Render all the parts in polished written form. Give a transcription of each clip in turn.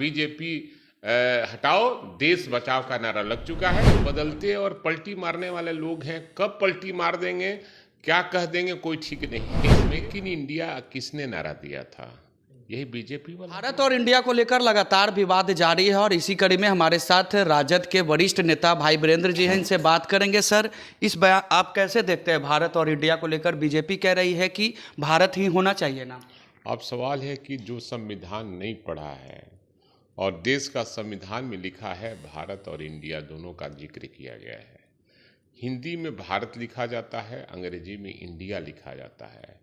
BJP हटाओ देश बचाओ का नारा लग चुका है। तो बदलते और पलटी मारने वाले लोग हैं, कब पलटी मार देंगे, क्या कह देंगे, कोई ठीक नहीं। मेक इन इंडिया किसने नारा दिया था? यही बीजेपी वाला। भारत और इंडिया को लेकर लगातार विवाद जारी है और इसी कड़ी में हमारे साथ राजद के वरिष्ठ नेता भाई वीरेंद्र जी हैं, इनसे बात करेंगे। सर, इस बयान आप कैसे देखते हैं? भारत और इंडिया को लेकर बीजेपी कह रही है कि भारत ही होना चाहिए ना। अब सवाल है कि जो संविधान नहीं पढ़ा है और देश का संविधान में लिखा है भारत और इंडिया दोनों का जिक्र किया गया है। हिंदी में भारत लिखा जाता है, अंग्रेजी में इंडिया लिखा जाता है।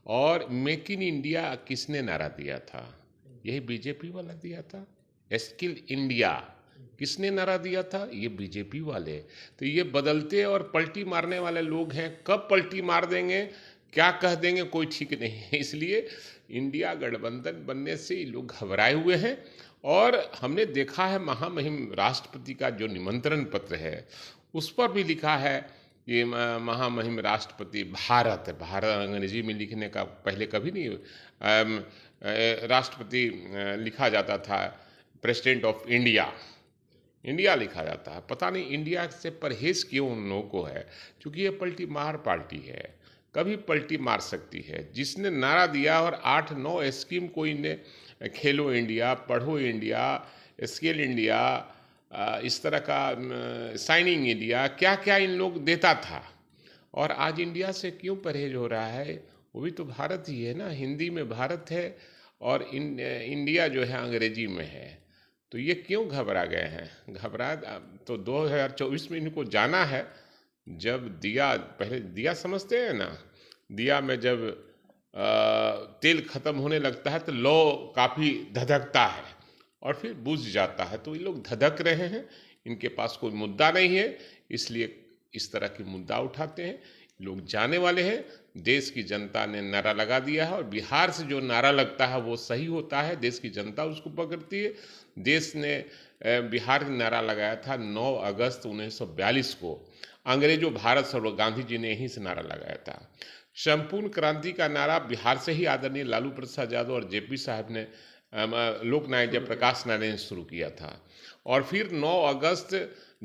और मेक इन इंडिया किसने नारा दिया था? यही बीजेपी वाला दिया था। स्किल इंडिया किसने नारा दिया था? ये बीजेपी वाले। तो ये बदलते और पलटी मारने वाले लोग हैं, कब पलटी मार देंगे, क्या कह देंगे, कोई ठीक नहीं है। इसलिए इंडिया गठबंधन बनने से ये लोग घबराए हुए हैं। और हमने देखा है महामहिम राष्ट्रपति का जो निमंत्रण पत्र है उस पर भी लिखा है ये महामहिम राष्ट्रपति भारत अंग्रेजी में लिखने का पहले कभी नहीं राष्ट्रपति लिखा जाता था। प्रेसिडेंट ऑफ इंडिया लिखा जाता है। पता नहीं इंडिया से परहेज क्यों उन लोगों को है, क्योंकि ये पलटी मार पार्टी है, कभी पलटी मार सकती है। जिसने नारा दिया और 8-9 स्कीम कोई ने, खेलो इंडिया, पढ़ो इंडिया, स्किल इंडिया, इस तरह का साइनिंग इंडिया, क्या क्या इन लोग देता था। और आज इंडिया से क्यों परहेज हो रहा है? वो भी तो भारत ही है ना। हिंदी में भारत है और इंडिया जो है अंग्रेजी में है। तो ये क्यों घबरा गए हैं? घबरा तो 2024 में इनको जाना है। जब पहले दिया समझते हैं ना, दिया में जब तेल खत्म होने लगता है तो लौ काफ़ी धधकता है और फिर बुझ जाता है। तो ये लोग धधक रहे हैं, इनके पास कोई मुद्दा नहीं है, इसलिए इस तरह के मुद्दा उठाते हैं। लोग जाने वाले हैं। देश की जनता ने नारा लगा दिया है और बिहार से जो नारा लगता है वो सही होता है, देश की जनता उसको पकड़ती है। देश ने बिहार में नारा लगाया था 9 अगस्त 1942 को। अंग्रेजों भारत छोड़ो, गांधी जी ने यहीं से नारा लगाया था। संपूर्ण क्रांति का नारा बिहार से ही आदरणीय लालू प्रसाद यादव और जेपी साहब ने, लोकनायक जयप्रकाश नारायण ने शुरू किया था। और फिर 9 अगस्त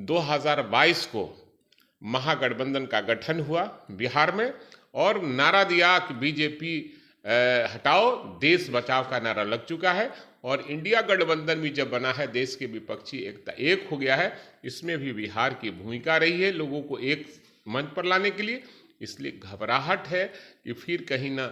2022 को महागठबंधन का गठन हुआ बिहार में और नारा दिया कि बीजेपी हटाओ देश बचाओ का नारा लग चुका है। और इंडिया गठबंधन भी जब बना है, देश के विपक्षी एकता एक हो गया है। इसमें भी बिहार की भूमिका रही है लोगों को एक मंच पर लाने के लिए। इसलिए घबराहट है कि फिर कहीं ना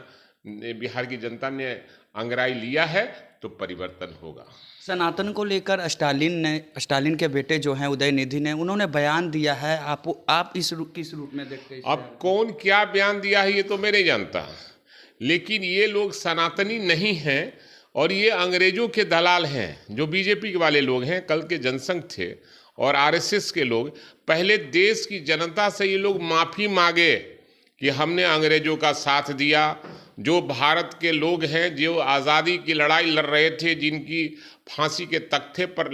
बिहार की जनता ने अंगराई लिया है तो परिवर्तन होगा। सनातन को लेकर स्टालिन के बेटे जो हैं उदयनिधि ने, उन्होंने बयान दिया है। आप किस रूप में देखते हैं? अब कौन क्या बयान दिया है ये तो मैं नहीं जानता, लेकिन ये लोग सनातनी नहीं हैं और ये अंग्रेजों के दलाल हैं। जो बीजेपी वाले लोग हैं, कल के जनसंघ थे और आरएसएस के लोग, पहले देश की जनता से ये लोग माफ़ी मांगे कि हमने अंग्रेजों का साथ दिया। जो भारत के लोग हैं जो आज़ादी की लड़ाई लड़ रहे थे, जिनकी फांसी के तख्ते पर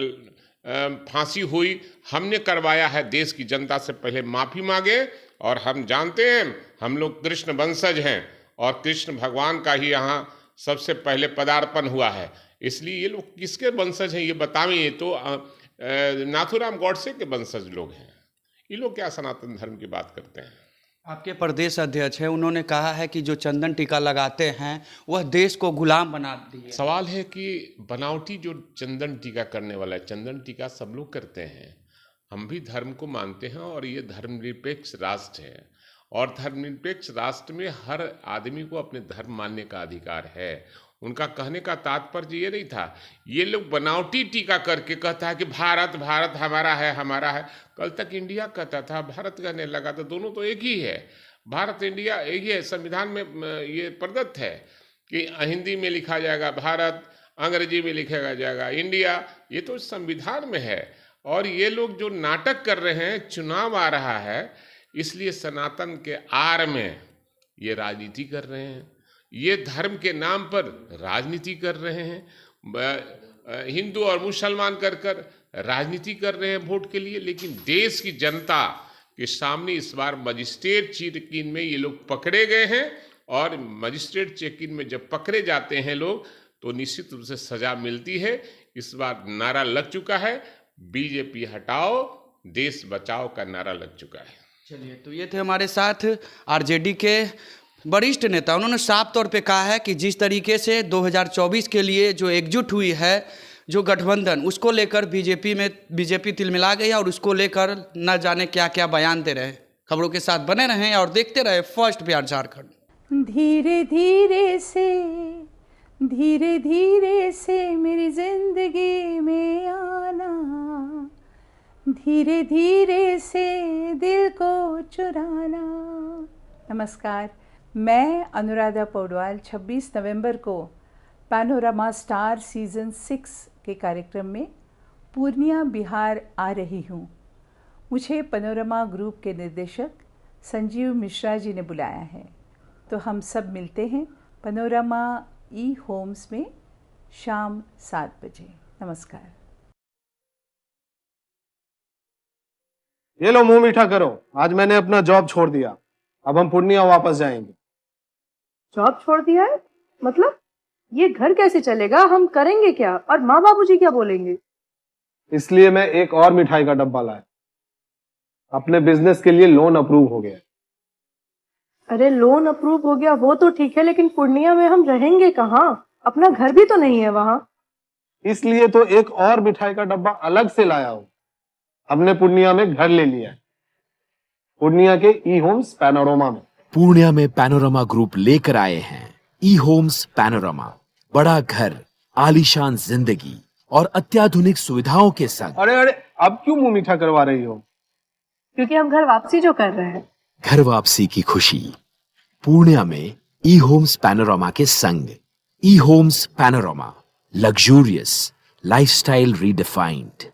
फांसी हुई, हमने करवाया है। देश की जनता से पहले माफ़ी मांगे। और हम जानते हैं हम लोग कृष्ण वंशज हैं और कृष्ण भगवान का ही यहाँ सबसे पहले पदार्पण हुआ है। इसलिए ये लोग किसके वंशज हैं ये बतावें? ये तो नाथूराम गॉडसे के वंशज लोग हैं। ये लोग क्या सनातन धर्म की बात करते हैं? आपके प्रदेश अध्यक्ष हैं, उन्होंने कहा है कि जो चंदन टीका लगाते हैं वह देश को गुलाम बना दिए। सवाल है कि बनावटी जो चंदन टीका करने वाला है, चंदन टीका सब लोग करते हैं। हम भी धर्म को मानते हैं और ये धर्मनिरपेक्ष राष्ट्र है और धर्मनिरपेक्ष राष्ट्र में हर आदमी को अपने धर्म मानने का अधिकार है। उनका कहने का तात्पर्य ये नहीं था। ये लोग बनावटी टीका करके कहता है कि भारत भारत हमारा है हमारा है। कल तक इंडिया कहता था, भारत कहने लगा, तो दोनों तो एक ही है। भारत इंडिया एक ही है। संविधान में ये प्रदत्त है कि हिंदी में लिखा जाएगा भारत, अंग्रेजी में लिखा जाएगा इंडिया। ये तो संविधान में है। और ये लोग जो नाटक कर रहे हैं, चुनाव आ रहा है इसलिए सनातन के आड़ में ये राजनीति कर रहे हैं। ये धर्म के नाम पर राजनीति कर रहे हैं। हिंदू और मुसलमान कर राजनीति कर रहे हैं वोट के लिए। लेकिन देश की जनता के सामने इस बार मजिस्ट्रेट चेकिंग में ये लोग पकड़े गए हैं। और मजिस्ट्रेट चेकिंग में जब पकड़े जाते हैं लोग तो निश्चित रूप से सजा मिलती है। इस बार नारा लग चुका है, बीजेपी हटाओ देश बचाओ का नारा लग चुका है। चलिए, तो ये थे हमारे साथ आरजेडी के वरिष्ठ नेता। उन्होंने साफ तौर पे कहा है कि जिस तरीके से 2024 के लिए जो एकजुट हुई है, जो गठबंधन, उसको लेकर बीजेपी तिलमिला गई है और उसको लेकर न जाने क्या क्या बयान दे रहे हैं। खबरों के साथ बने रहें और देखते रहे फर्स्ट बिहार झारखंड। धीरे धीरे से मेरी जिंदगी में आना, धीरे धीरे से दिल को चुराना। नमस्कार, मैं अनुराधा पौडवाल 26 नवंबर को पैनोरमा स्टार सीज़न 6 के कार्यक्रम में पूर्णिया बिहार आ रही हूँ। मुझे पैनोरमा ग्रुप के निर्देशक संजीव मिश्रा जी ने बुलाया है, तो हम सब मिलते हैं पैनोरमा ई होम्स में शाम 7 बजे। नमस्कार। ये लो मुंह मीठा करो, आज मैंने अपना जॉब छोड़ दिया, अब हम पूर्णिया वापस जाएंगे। जॉब छोड़ दिया है? मतलब ये घर कैसे चलेगा? हम करेंगे क्या? और माँ बाबूजी क्या बोलेंगे? इसलिए मैं एक और मिठाई का डब्बा लाया। अपने बिजनेस के लिए लोन अप्रूव हो गया। अरे लोन अप्रूव हो गया वो तो ठीक है, लेकिन पूर्णिया में हम रहेंगे कहाँ? अपना घर भी तो नहीं है वहाँ। इसलिए तो एक और मिठाई का डब्बा अलग से लाया हूँ। हमने पूर्णिया में घर ले लिया है, पूर्णिया के ई होम्स पैनोरमा में। पूर्णिया में पैनोरमा ग्रुप लेकर आए हैं ई होम्स पैनोरमा। बड़ा घर, आलीशान जिंदगी और अत्याधुनिक सुविधाओं के संग। अरे अब क्यों मुंह मीठा करवा रही हो? क्योंकि हम घर वापसी जो कर रहे हैं। घर वापसी की खुशी पूर्णिया में ई होम्स पैनोरमा के संग। E homes panorama, luxurious lifestyle redefined.